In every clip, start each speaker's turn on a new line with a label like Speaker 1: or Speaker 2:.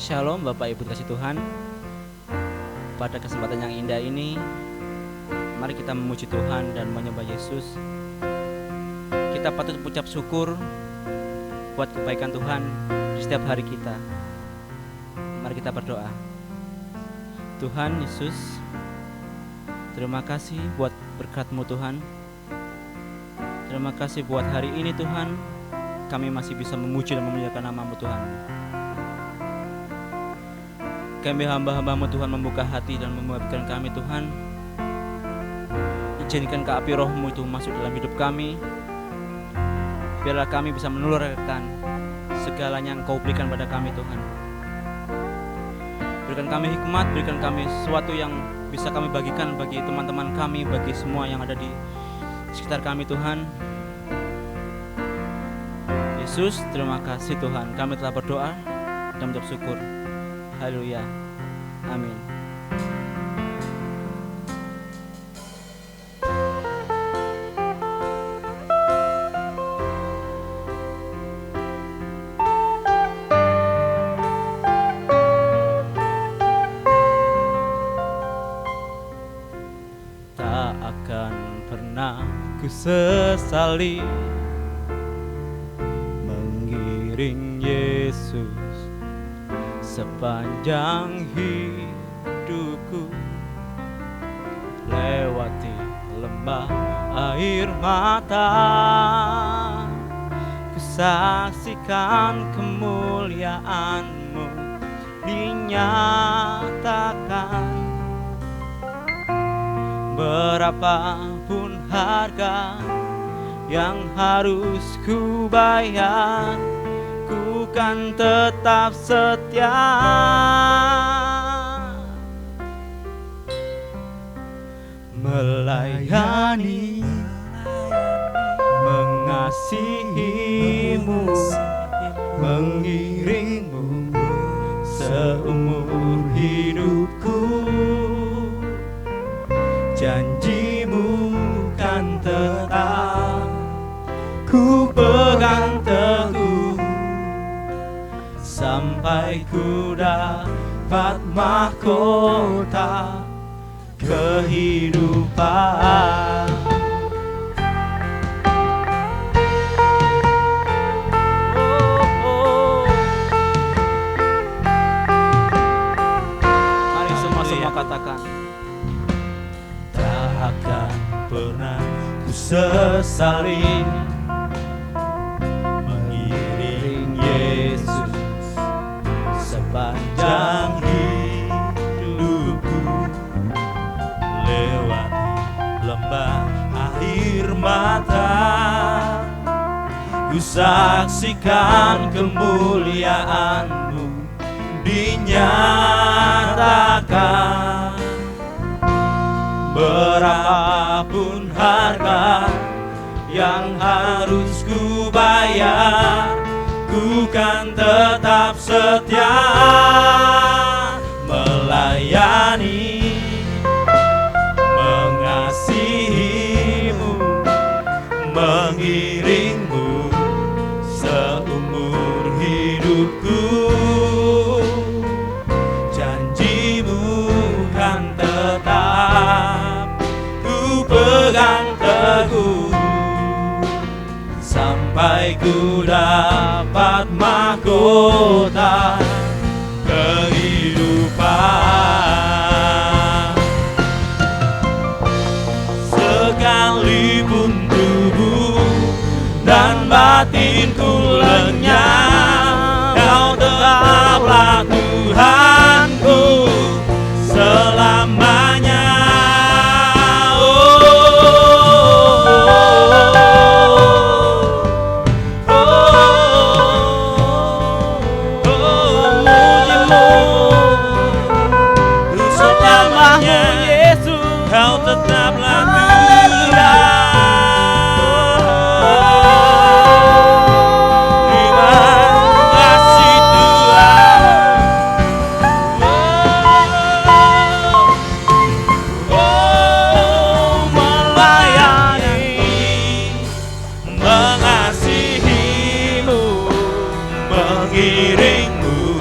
Speaker 1: Shalom Bapak Ibu kasih Tuhan. Pada kesempatan yang indah ini, mari kita memuji Tuhan dan menyembah Yesus. Kita patut mengucap syukur buat kebaikan Tuhan di setiap hari kita. Mari kita berdoa. Tuhan Yesus, terima kasih buat berkat-Mu Tuhan. Terima kasih buat hari ini Tuhan, kami masih bisa memuji dan memuliakan nama-Mu Tuhan. Kami hamba-hamba-Mu Tuhan membuka hati dan membuatkan kami Tuhan. Izinkan ke api Roh-Mu itu masuk dalam hidup kami. Biarlah kami bisa menulurkan segalanya yang Kau berikan pada kami Tuhan. Berikan kami hikmat, berikan kami sesuatu yang bisa kami bagikan bagi teman-teman kami, bagi semua yang ada di sekitar kami Tuhan. Yesus, terima kasih Tuhan. Kami telah berdoa dan mengucap syukur. Haleluya. Amin. Tak akan pernah ku sesali mengiring Yesus sepanjang hidupku, lewati lembah air mata, ku saksikan kemuliaan-Mu dinyatakan. Berapapun harga yang harus ku bayar, ku kan tetap setia melayani, mengasihi-Mu, mengiring-Mu seumur hidupku. Janji-Mu kan tetap ku pegang teguh sampai ku dapat mahkota kehidupan. Mari semua katakan, tak akan pernah ku sesali mengiring Yesus sepanjang hidupku, lewati lembah air mata, ku saksikan kemuliaan-Mu dinyatakan. Berapapun harga yang harus ku bayar, ku kan tetap setia melayani, mengasihi-Mu, mengiring-Mu seumur hidupku. Janji-Mu kan tetap ku pegang teguh sampai ku dapat mahkota kehidupan. Sekalipun tubuh dan batinku lenyap, Kau tetaplah Tuhanku selamanya. mengiringmu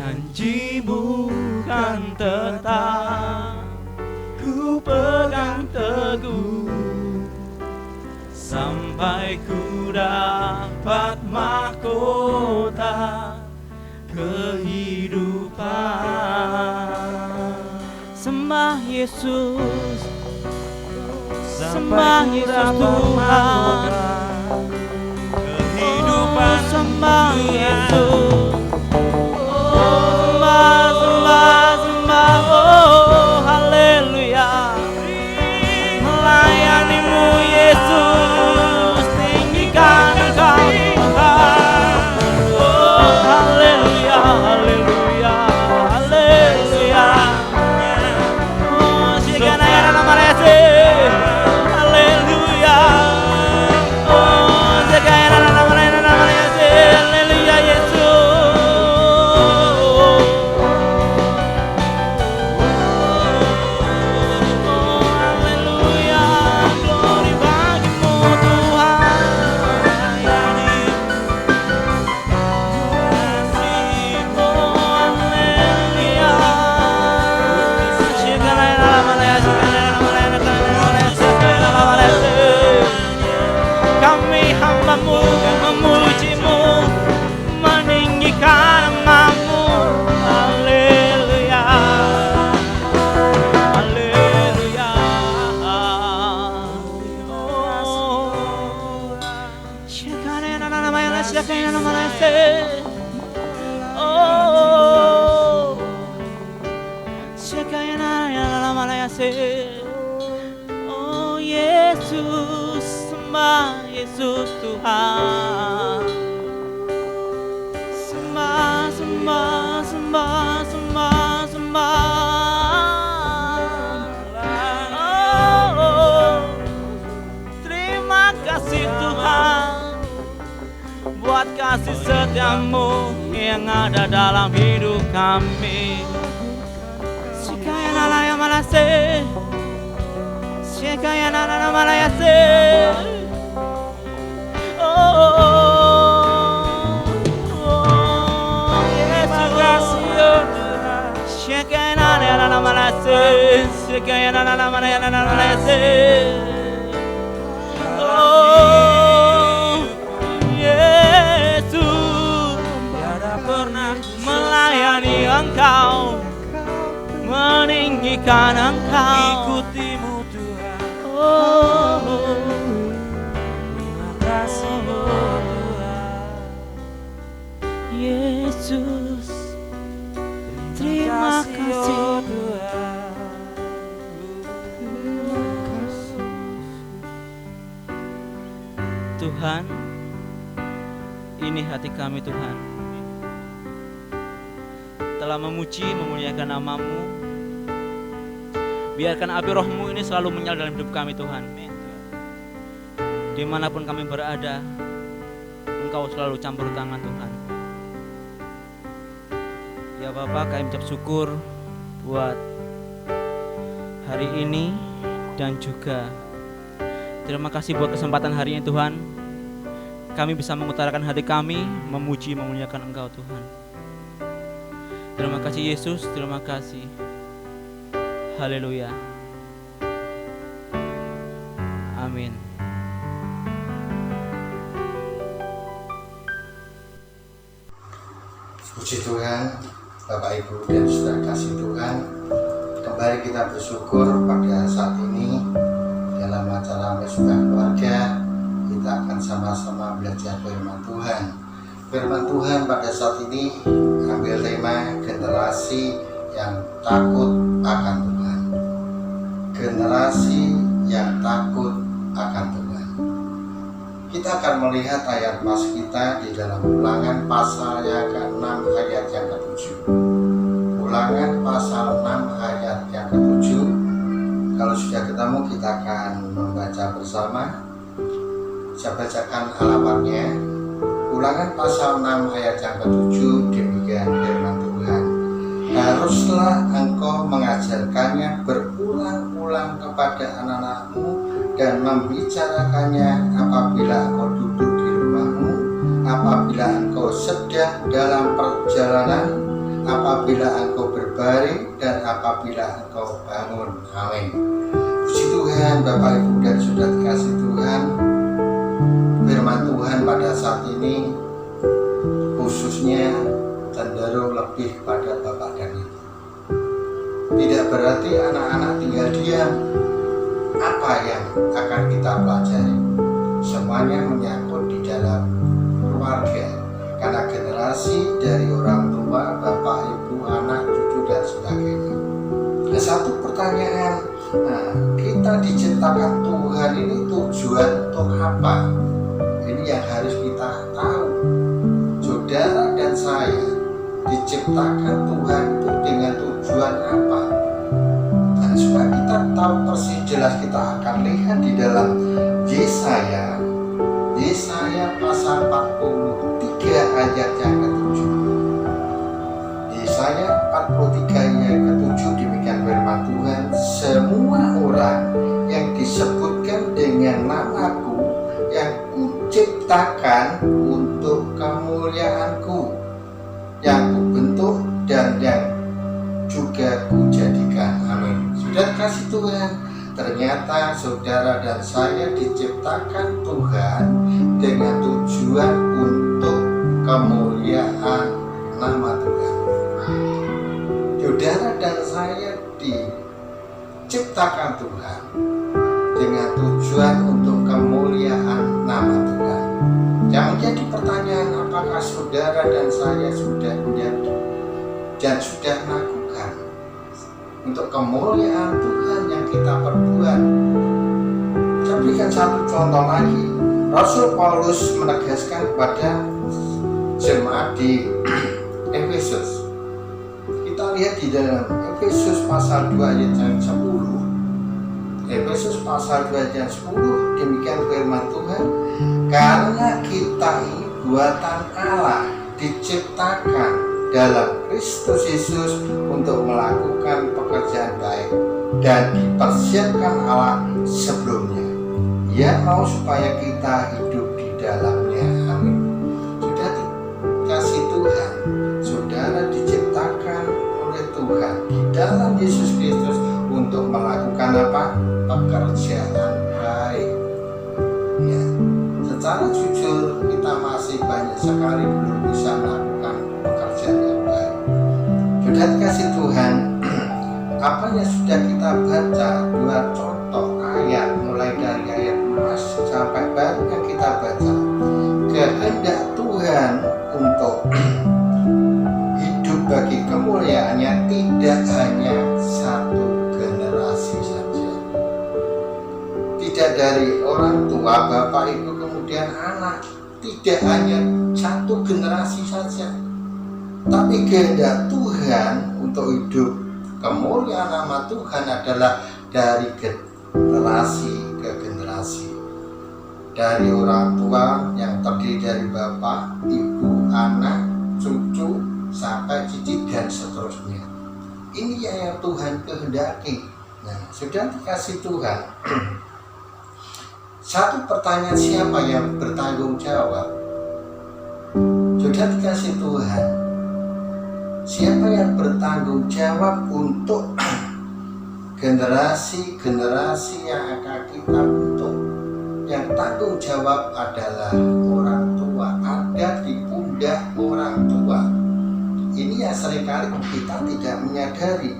Speaker 1: Janjimu kan tetap ku pegang teguh sampai ku dapat mahkota kehidupan. Sembah Yesus, sembah Yesus Tuhan, kehidupan sembah Yesus. Sembah, oh haleluya. Melayanimu Yesus, tinggikan Engkau Tuhan. Oh haleluya, haleluya, haleluya. Oh segala yang nama Yesus, haleluya. Oh segala yang nama Yesus, haleluya Yesus. Kami hambamu memujimu, meninggikan namamu. Haleluya, haleluya. Syekana nama yang syekana nama Yesus. Oh, syekana nama Yesus. Oh Yesus, sembah Yesus Tuhan. Sembah, sembah, sembah, sembah, sembah. Oh, terima kasih Tuhan buat kasih setiamu yang ada dalam hidup kami. Sekaya nalaya malase, sekaya nalaya malase. Yesus, tiada pernah melayani Engkau, meninggikan Engkau, ikutimu Tuhan. Terima kasih Tuhan. Yesus, terima kasih Tuhan. Tuhan, ini hati kami Tuhan, telah memuji memuliakan namamu. Biarkan api rohmu ini selalu menyala dalam hidup kami Tuhan. Dimanapun kami berada, Engkau selalu campur tangan Tuhan. Ya Bapa, kami ucap syukur buat hari ini dan juga terima kasih buat kesempatan hari ini Tuhan. Kami bisa mengutarakan hati kami, memuji, memuliakan Engkau Tuhan. Terima kasih Yesus, terima kasih. Haleluya. Amin.
Speaker 2: Puji Tuhan, Bapak Ibu dan saudara kasih Tuhan. Kembali kita bersyukur pada saat ini dalam acara Mesbah Keluarga. Kita akan sama-sama belajar firman Tuhan. Firman Tuhan pada saat ini ambil tema generasi yang takut akan Tuhan. Generasi yang takut akan Tuhan. Kita akan melihat ayat pas kita di dalam Ulangan pasal yang ke-6 ayat yang ke-7. Ulangan pasal 6 ayat yang ke-7. Kalau sudah ketemu kita akan membaca bersama. Saya bacakan alamatnya. Ulangan pasal 6 ayat yang ke-7, demikian firman Tuhan. Haruslah engkau mengajarkannya berulang-ulang kepada anak-anakmu dan membicarakannya apabila engkau duduk di rumahmu, apabila engkau sedang dalam perjalanan, apabila engkau berbaring dan apabila engkau bangun. Amin. Puji Tuhan, Bapak Ibu dan Saudara kasih Tuhan. Firman Tuhan pada saat ini khususnya cenderung lebih pada Bapak dan Ibu. Tidak berarti anak-anak tinggal diam. Apa yang akan kita pelajari? Semuanya menyangkut di dalam keluarga. Karena generasi dari orang tua, bapak, ibu, anak, cucu, dan sebagainya. Nah, satu pertanyaan, kita diciptakan Tuhan ini tujuan untuk apa? Ini yang harus kita tahu. Saudara dan saya diciptakan Tuhan itu dengan tujuan apa? Dan supaya kita tahu persis jelas, kita akan lihat di dalam Yesaya pasal 43 ayat yang ke-7. Yesaya 43 ayat ke-7 demikian firman Tuhan, semua orang yang disebutkan dengan namaku yang kuciptakan untuk kemuliaanku, yang kubentuk dan yang juga kujadikan. Amin. Sudah kasih Tuhan, ternyata saudara dan saya diciptakan Tuhan dengan tujuan untuk kemuliaan nama Tuhan. Saudara dan saya diciptakan Tuhan dengan tujuan untuk kemuliaan nama Tuhan. Yang menjadi pertanyaan, apakah saudara dan saya sudah menjadi dan sudah melakukan untuk kemuliaan Tuhan yang kita perbuat? Saya berikan satu contoh lagi. Rasul Paulus menegaskan kepada jemaat di Efesus. Kita lihat di dalam Efesus pasal 2 ayat yang 10. Efesus pasal 2 ayat 10, demikian firman Tuhan, karena kita ini buatan Allah, diciptakan dalam Kristus Yesus untuk melakukan pekerjaan baik dan dipersiapkan Allah sebelumnya. Ia mau supaya kita hidup di dalamnya. Amin. Sudah dikasih Tuhan, saudara diciptakan oleh Tuhan di dalam Yesus Kristus untuk melakukan apa? Pekerjaan baik. Ya, secara jujur kita masih banyak sekali belum bisa melakukan pekerjaan yang baik. Sudah dikasih Tuhan, apa yang sudah kita baca, dua contoh ayat mulai dari ayat 4 sampai baru yang kita baca, kehendak Tuhan untuk hidup bagi kemuliaannya tidak hanya satu generasi saja, tidak dari orang tua, bapak, ibu, kemudian anak, tidak hanya satu generasi saja, tapi kehendak Tuhan untuk hidup kemuliaan nama Tuhan adalah dari generasi ke generasi, dari orang tua yang terdiri dari bapak, ibu, anak, cucu, sampai cicit dan seterusnya. Ini yang Tuhan kehendaki. Nah, sudah dikasih Tuhan. Satu pertanyaan, siapa yang bertanggung jawab? Sudah dikasih Tuhan, siapa yang bertanggung jawab untuk generasi-generasi yang akan kita bentuk? Yang tanggung jawab adalah orang tua, ada di pundak orang tua. Ini yang seringkali kita tidak menyadari.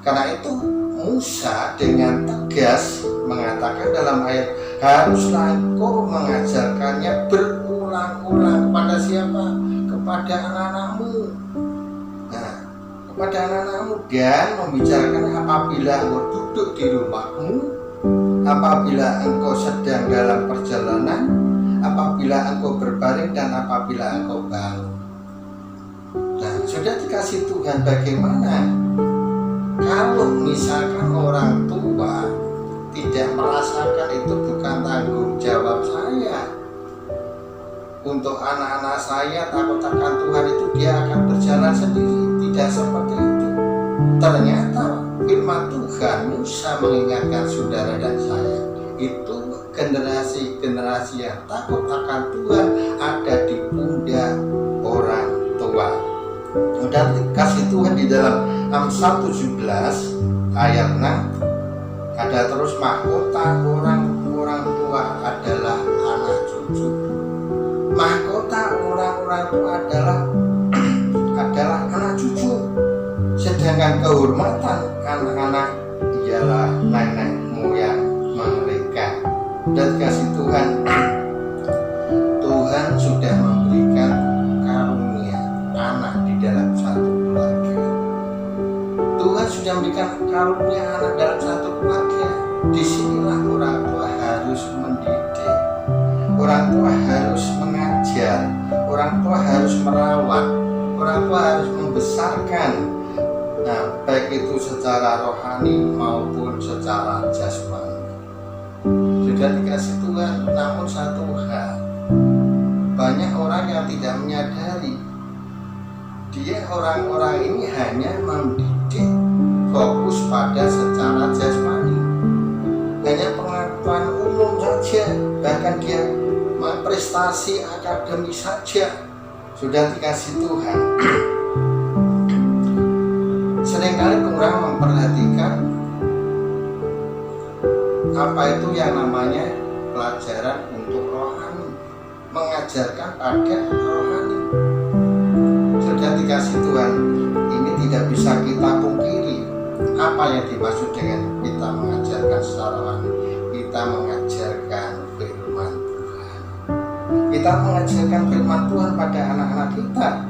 Speaker 2: Karena itu Musa dengan tegas mengatakan dalam ayat, haruslah engkau mengajarkannya berulang-ulang kepada siapa? Kepada anak-anakmu. Nah, kepada anak-anakmu, dan membicarakan apabila engkau duduk di rumahmu, apabila engkau sedang dalam perjalanan, apabila engkau berbaring, dan apabila engkau bangun. Nah, sudah dikasih Tuhan, bagaimana kalau misalkan orang tua tidak merasakan itu bukan tanggung jawab saya, untuk anak-anak saya takut akan Tuhan itu dia akan berjalan sendiri? Tidak seperti itu. Ternyata firman Tuhan, Musa mengingatkan saudara dan saya, itu generasi-generasi yang takut akan Tuhan ada di pundak orang tua. Sudah dikasih Tuhan di dalam Amsal 17 ayat 6 ada terus, mahkota orang-orang tua adalah anak cucu. Mahkota orang-orang tua adalah anak cucu. Sedangkan kehormatan anak-anak ialah nenek moyang mereka. Dan kasih Tuhan, Tuhan sudah memberikan karunia anak di dalam satu keluarga. Tuhan sudah memberikan karunia anak dalam satu keluarga. Disinilah orang tua harus mendidik, orang tua harus mengajar, orang tua harus merawat, orang tua harus membesarkan. Nah, baik itu secara rohani maupun secara jasmani. Sudah dikasih Tuhan, namun satu hal, banyak orang yang tidak menyadari, dia orang-orang ini hanya mendidik fokus pada secara jasmani, hanya pengetahuan umum saja, bahkan dia prestasi akademis saja. Sudah dikasih Tuhan, seringkali kurang memperhatikan apa itu yang namanya pelajaran untuk rohani, mengajarkan pada rohani. Sudah dikasih Tuhan, ini tidak bisa kita pungkiri. Apa yang dimaksud dengan kita mengajarkan secara rohani? Kita mengajarkan firman Tuhan. Kita mengajarkan firman Tuhan pada anak-anak kita.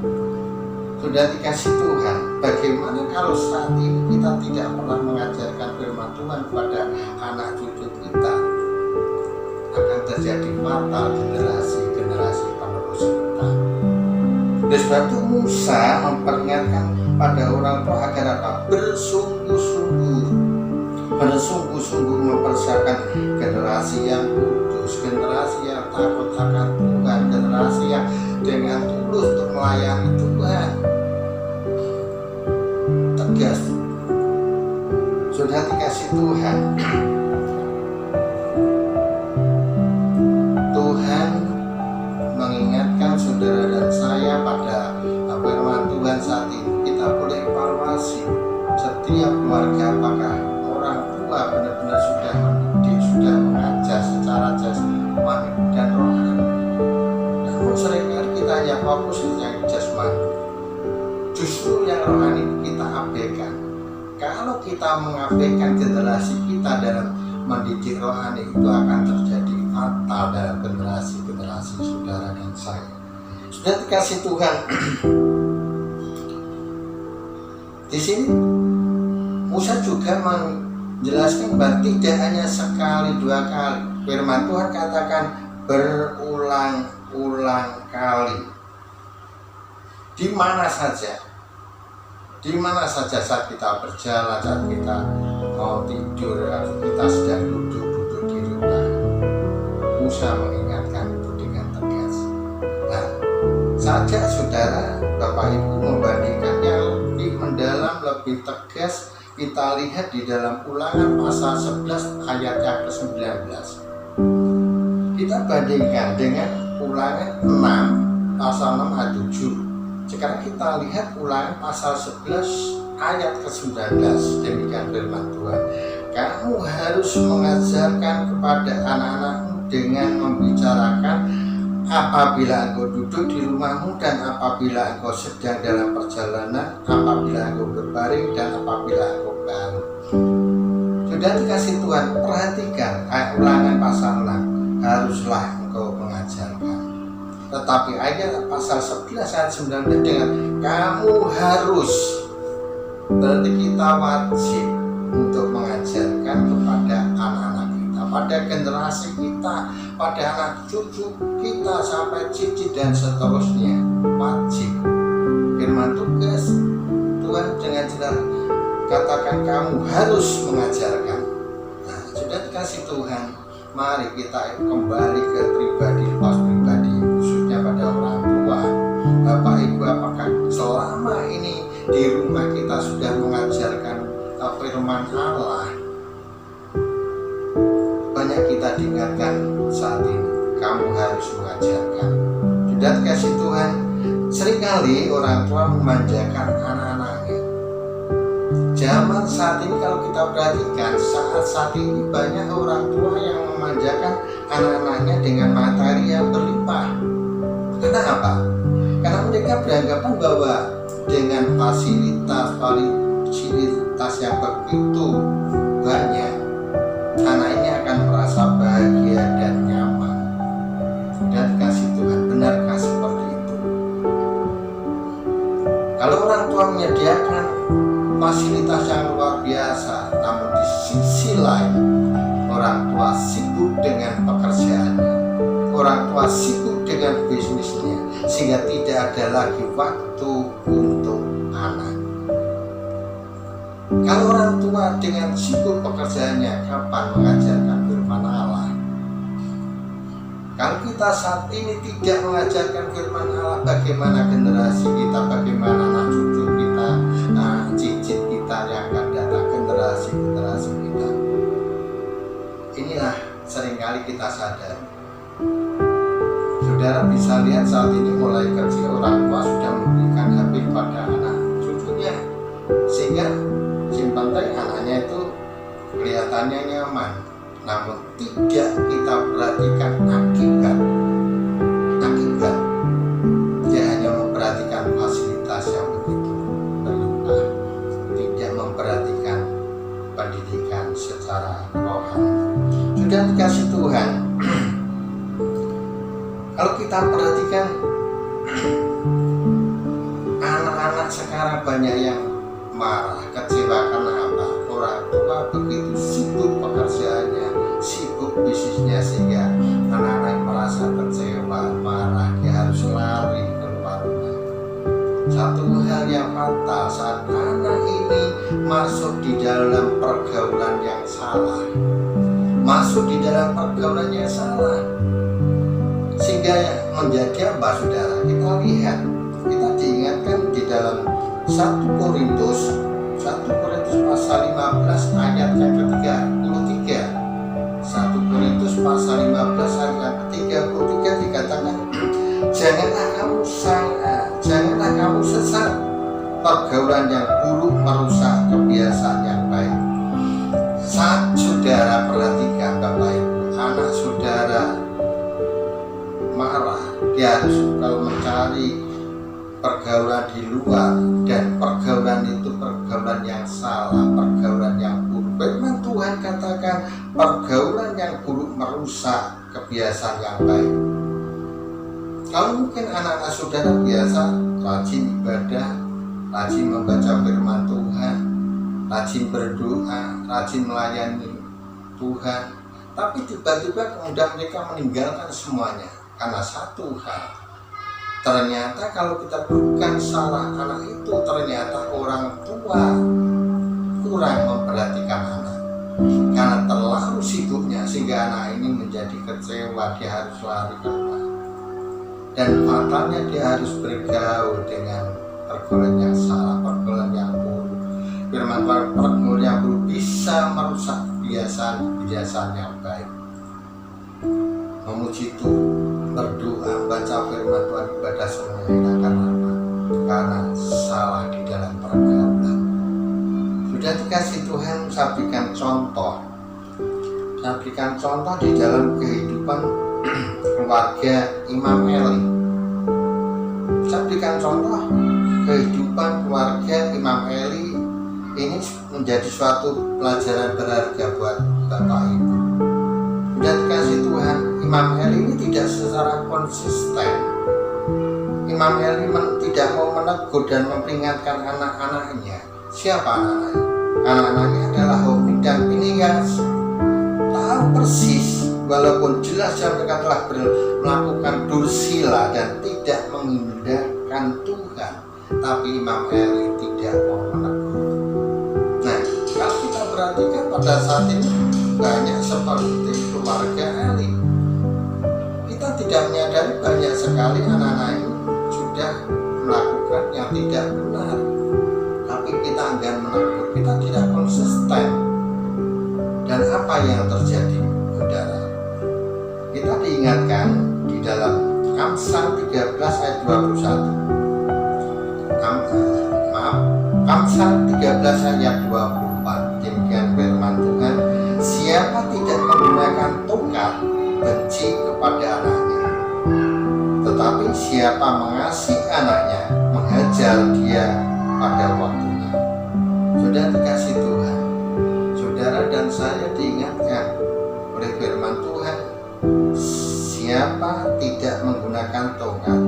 Speaker 2: Sudah dikasih Tuhan, bagaimana kalau saat ini kita tidak pernah mengajarkan firman Tuhan kepada anak cucu kita? Akan terjadi fatal generasi penerus kita. Oleh sebab itu Musa memperingatkan pada orang tua agar apa? Bersungguh-sungguh mempersiapkan generasi yang kudus, generasi yang takut akan Tuhan, generasi yang dengan tulus untuk melayani Tuhan. Tegas. Sudah dikasih Tuhan, Tuhan mengingatkan saudara dan saya pada firman Tuhan saat ini. Kita boleh evaluasi setiap keluarga, apakah orang tua benar-benar sudah mendidik, sudah mengajar secara jasmani dan rohani. Namun seringkali kita hanya fokus yang jasmani, justru yang rohani kita abaikan. Kalau kita mengabaikan generasi kita dalam mendidik rohani, itu akan terjadi fatal dalam generasi saudara dan saya. Sudah dikasih Tuhan. Di sini Musa juga menjelaskan bahwa tidak hanya sekali dua kali. Firman Tuhan katakan berulang-ulang kali. Di mana saja saat kita berjalan, saat kita mau tidur, atau kita sedang duduk di rumah, Musa mengingatkan itu dengan tegas. Nah, saja saudara, Bapak Ibu membandingkan yang lebih mendalam, lebih tegas, kita lihat di dalam Ulangan pasal 11 ayat yang ke-19. Kita bandingkan dengan Ulangan 6 pasal 6 ayat 7. Sekarang kita lihat Ulangan pasal 11 ayat ke-19. Demikian firman Tuhan. Kamu harus mengajarkan kepada anak-anakmu dengan membicarakan apabila engkau duduk di rumahmu, dan apabila engkau sedang dalam perjalanan, apabila engkau berbaring, dan apabila engkau bangun. Sudah dikasih Tuhan, perhatikan Ulangan pasal 6, haruslah engkau mengajarkan. Tetapi ayat pasal 11 ayat 19 dengan kamu harus, berarti kita wajib untuk mengajarkan kepada anak-anak kita, pada generasi kita, pada anak cucu kita sampai cici dan seterusnya. Wajib. Firman tugas Tuhan dengan jelas katakan kamu harus mengajarkan. Nah, sudah dikasih Tuhan, mari kita kembali ke pribadi, khususnya pada orang tua. Bapak Ibu, apakah selama ini di rumah kita sudah mengajarkan firman Allah? Banyak kita diingatkan saat ini, kamu harus mengajarkan. Sudah dikasih Tuhan, sering Seringkali orang tua memanjakan anak-anaknya. Zaman saat ini kalau kita perhatikan, saat ini banyak orang tua yang memanjakan anak-anaknya dengan materi yang berlimpah. Karena apa? Karena mereka beranggapan bahwa dengan fasilitas yang begitu banyak, anak ini akan merasa bahagia dan nyaman. Dan kasih Tuhan, benarkah seperti itu? Kalau orang tua menyediakan fasilitas yang luar biasa, namun di sisi lain orang tua sibuk dengan pekerjaannya, orang tua sibuk dengan bisnisnya, sehingga tidak ada lagi waktu untuk anak. Kalau orang tua dengan sibuk pekerjaannya, kapan mengajarkan firman Allah? Kalau kita saat ini tidak mengajarkan firman Allah, bagaimana generasi kita, bagaimana anak cucu kita, cicit kita yang akan datang, generasi kita. Inilah seringkali kita sadar. Saudara bisa lihat saat ini mulai kecil orang tua sudah memberikan HP pada anak cucunya, sehingga penting anaknya itu kelihatannya nyaman, namun tidak kita perhatikan akibat. Dia hanya memperhatikan fasilitas yang begitu berlimpah, tidak memperhatikan pendidikan secara rohani. Sudah dikasih Tuhan. Kalau kita perhatikan anak-anak sekarang banyak yang marah, kecewa karena apa? Orang tua begitu sibuk pekerjaannya, sibuk bisnisnya, sehingga anak-anak merasa kecewa, marah, dia harus lari keluar rumah. Satu hal yang fatal saat anak ini masuk di dalam pergaulan yang salah, sehingga menjadi apa, saudara? Kita lihat, kita diingatkan di dalam 1 Korintus pasal 15 ayat yang ke-33. 1 Korintus pasal 15 ayat yang ke-33 dikatakan, janganlah kamu sesat, pergaulan yang buruk merusak kebiasaan yang baik. Saat saudara perhatikan Bapak Ibu, anak saudara marah, dia harus kalau mencari pergaulan di luar, dan pergaulan itu pergaulan yang salah, pergaulan yang buruk. Firman Tuhan katakan pergaulan yang buruk merusak kebiasaan yang baik. Kalau mungkin anak-anak saudara biasa rajin ibadah, rajin membaca firman Tuhan, rajin berdoa, rajin melayani Tuhan, tapi tiba-tiba kemudian mereka meninggalkan semuanya karena satu hal. Ternyata kalau kita bukan salah anak itu, ternyata orang tua kurang memperhatikan anak karena terlalu sibuknya, sehingga anak ini menjadi kecewa, dia harus lari ke rumah, dan fatalnya dia harus bergaul dengan pergaulan yang salah, pergaulan yang buruk. Firman Tuhan, pergaulan yang buruk bisa merusak kebiasaan yang baik. Memuji Tuhan, berdoa, baca firman Tuhan, ibadah semuanya karena apa? Karena salah di dalam pergaulan. Sudah dikasih Tuhan, saya berikan contoh di dalam kehidupan keluarga Imam Eli. Saya berikan contoh kehidupan keluarga Imam Eli ini menjadi suatu pelajaran berharga buat Bapak Ibu. Sudah dikasih Tuhan, Imam Eli ini tidak secara konsisten. Imam Eli tidak mau menegur dan memperingatkan anak-anaknya. Siapa anak-anaknya? Anak-anaknya adalah Hofni dan Pinehas. Tahu persis, walaupun jelas mereka telah melakukan dursila dan tidak mengindahkan Tuhan, tapi Imam Eli tidak mau menegur. Nah, kalau kita perhatikan pada saat ini banyak seperti keluarga Eli. Kita tidak menyadari banyak sekali anak-anak ini sudah melakukan yang tidak benar, tapi kita enggan menegur, kita tidak konsisten. Dan apa yang terjadi, saudara? Kita diingatkan di dalam Amsal 13 ayat 21. pasal 13 ayat 24, demikian firman Tuhan, siapa tidak menggunakan tongkat benci kepada anaknya, tetapi siapa mengasihi anaknya menghajar dia pada waktunya. Sudah dikasih Tuhan, saudara dan saya diingatkan oleh firman Tuhan, siapa tidak menggunakan tongkat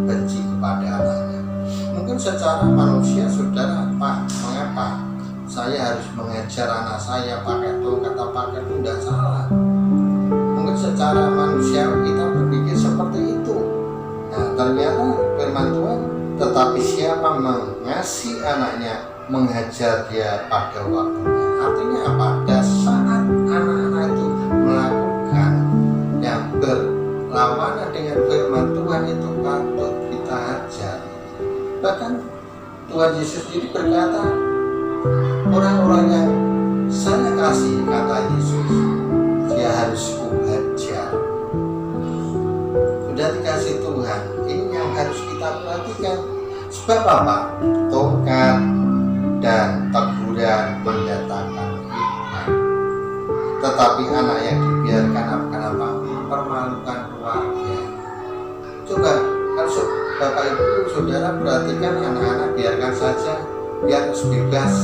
Speaker 2: benci kepada anaknya. Mungkin secara manusia saudara, Pak, mengapa saya harus mengajar anak saya pakai tongkat atau pakai itu? Tidak salah. Mungkin secara manusia kita berpikir seperti itu. Nah, ternyata firman Tuhan, tetapi siapa mengasihi anaknya menghajar dia pada waktunya. Artinya apa? Pada saat anak-anak itu melakukan yang berlawanan dengan firman Tuhan itu patut kita hajar. Bahkan Tuhan Yesus sendiri berkata, orang-orang yang saya kasih, kata Yesus, dia harus kuhajar. Sudah dikasih Tuhan, ini yang harus kita perhatikan. Sebab apa? Tongkat dan teguran mendatangkan hikmat, tetapi anak yang dibiarkan akan apa? Mempermalukan keluarga. Coba kalau Bapak Ibu saudara perhatikan anak-anak, biarkan saja, biar bebas,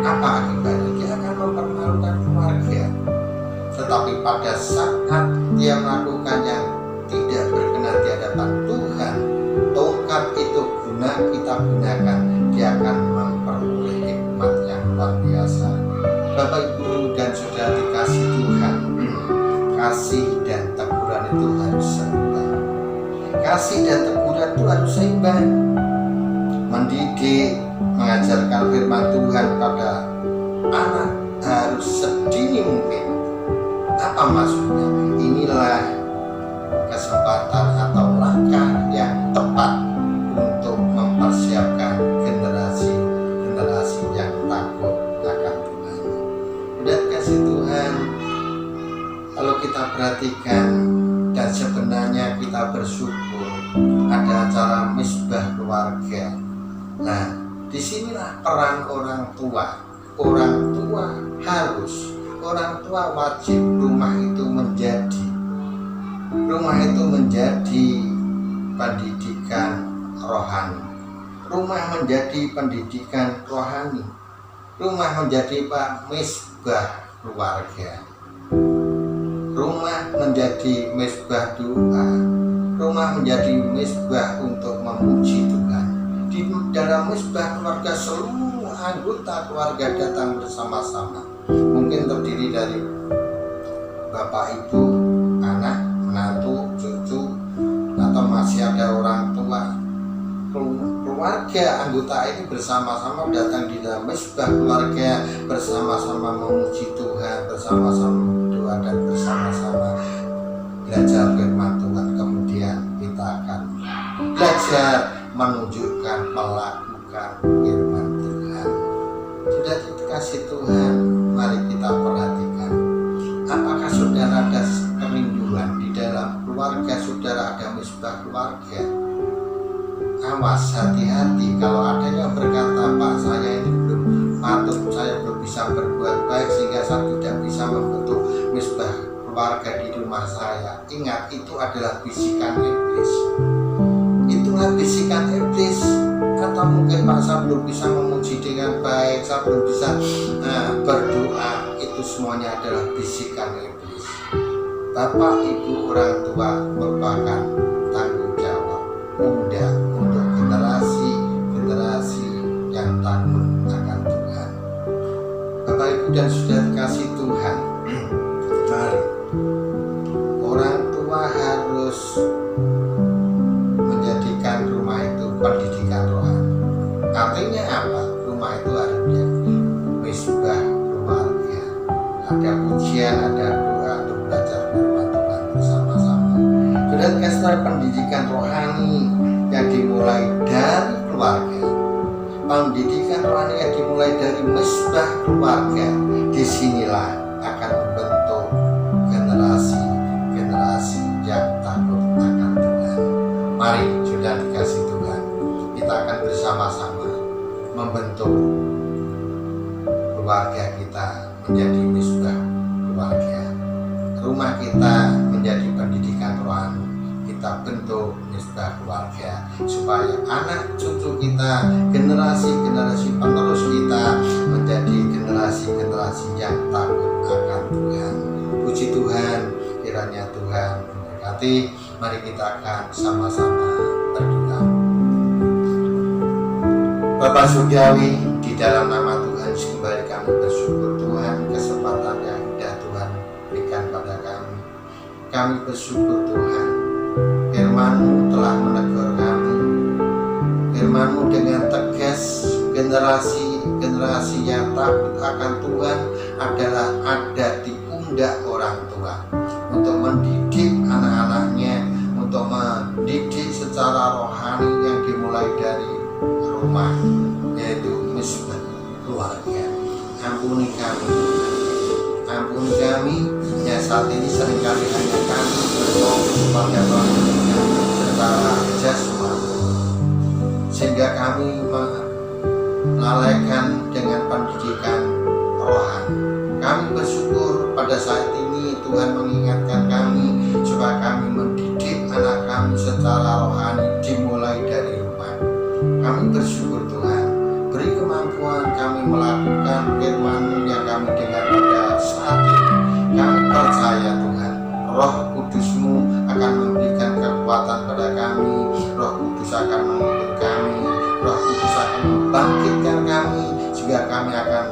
Speaker 2: apa akibatnya? Dia akan mempermalukan keluarga. Tetapi pada saat dia melakukan yang tidak berkenan di hadapan Tuhan, tongkat itu kita gunakan, dia akan memperoleh hikmat yang luar biasa. Bapak Ibu dan saudara dikasih Tuhan, kasih dan teguran itu harus seimbang. Kasih dan teguran itu harus seimbang. Mendidik, mengajarkan firman Tuhan pada anak harus sedini mungkin. Apa maksudnya? Inilah kesempatan atau langkah yang tepat untuk mempersiapkan generasi yang takut akan Tuhan. Dan kasih Tuhan, kalau kita perhatikan dan sebenarnya kita bersyukur ada acara misbah keluarga. Nah, disinilah peran orang tua. Orang tua harus, orang tua wajib rumah itu menjadi pendidikan rohani. Rumah menjadi pendidikan rohani. Rumah menjadi misbah keluarga. Rumah menjadi misbah doa. Rumah menjadi misbah untuk memuji Tuhan. Di dalam misbah keluarga, seluruh anggota keluarga datang bersama-sama. Mungkin terdiri dari bapak, ibu, anak, menantu, cucu, atau masih ada orang tua. Keluarga anggota ini bersama-sama datang di dalam misbah keluarga, bersama-sama memuji Tuhan, bersama-sama berdoa, dan bersama-sama belajar firman Tuhan. Kemudian kita akan belajar menunjukkan, melakukan firman Tuhan. Sudah dikasih Tuhan, mari kita perhatikan, apakah saudara ada kerinduan di dalam keluarga saudara, ada misbah keluarga? Awas, hati-hati kalau ada yang berkata, Pak, saya ini belum patut, saya belum bisa berbuat baik sehingga saya tidak bisa membentuk misbah keluarga di rumah saya. Ingat, itu adalah bisikan iblis. Itulah bisikan iblis. Atau mungkin, Pak, saya belum bisa memuji dengan baik, saya belum bisa berdoa. Itu semuanya adalah bisikan iblis. Bapak, ibu, orang tua merupakan tanggung jawab muda untuk generasi yang takut akan Tuhan. Bapak, ibu, dan sudah dikasih Tuhan, mari orang tua harus menjadikan rumah itu pendidikan rohani. Artinya apa? Rumah itu harus menjadi misbah keluarga. Ada pujian, ada doa untuk belajar firman Tuhan bersama-sama. Sudah dikasih pendidikan rohani yang dimulai dari keluarga. Pendidikan rohani yang dimulai dari misbah keluarga. Disinilah akan membentuk generasi yang takut akan Tuhan. Mari, sudah dikasih Tuhan, kita akan bersama-sama membentuk keluarga kita menjadi misbah keluarga. Rumah kita menjadi pendidikan rohani, kita bentuk misbah keluarga, supaya anak cucu kita, generasi-generasi penerus kita menjadi generasi-generasi yang takut akan Tuhan. Puji Tuhan, kiranya Tuhan memberkati. Mari kita akan sama-sama berdoa. Bapa Surgawi, di dalam nama Tuhan kembali kami bersyukur Tuhan kesempatan yang indah Tuhan berikan pada kami. Kami bersyukur Tuhan, firman-Mu telah menegur kami. Firman-Mu dengan tegas, generasi yang takut akan Tuhan adalah ada di pundak orang tua, untuk mendidik anak-anaknya, untuk mendidik secara rohani yang dimulai dari rumah, yaitu misbah keluarga. Ampuni kami yang saat ini seringkali hanya kami berfokus pada rohani secara jasmani, sehingga kami melalaikan dengan pendidikan rohani. Kami bersyukur pada saat ini Tuhan mengingatkan kami supaya kami mendidik anak kami secara rohani dimulai dari rumah. Kami bersyukur Tuhan, beri kemampuan kami melakukan firman yang kami dengar pada saat ini. Kami percaya Tuhan, Roh Kudus-Mu akan memberikan kekuatan pada kami. Roh Kudus akan menuntun kami, Roh Kudus akan membangkitkan kami, sehingga kami akan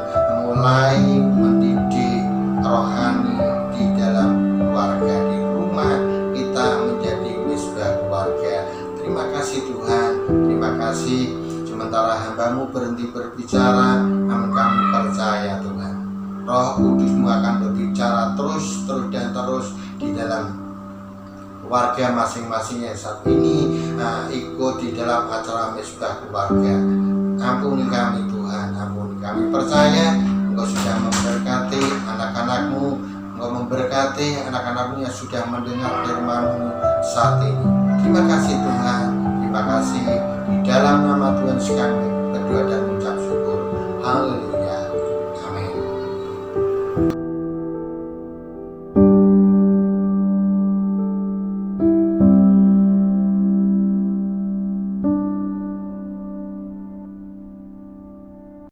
Speaker 2: mulai mendidik rohani di dalam keluarga, di rumah kita menjadi misbah keluarga. Terima kasih Tuhan, terima kasih. Sementara hamba-Mu berhenti berbicara, namun kami percaya Tuhan, Roh Kudus-Mu akan berbicara terus di dalam keluarga masing-masing yang saat ini ikut di dalam acara misbah keluarga. Ampuni kami Tuhan, ampuni kami. Percaya Engkau sudah memberkati anak-anak-Mu, Engkau memberkati anak-anak-Mu yang sudah mendengar firman-Mu saat ini. Terima kasih Tuhan, terima kasih. Di dalam nama Tuhan kami berdoa dan mengucap syukur. Haleluya, amin.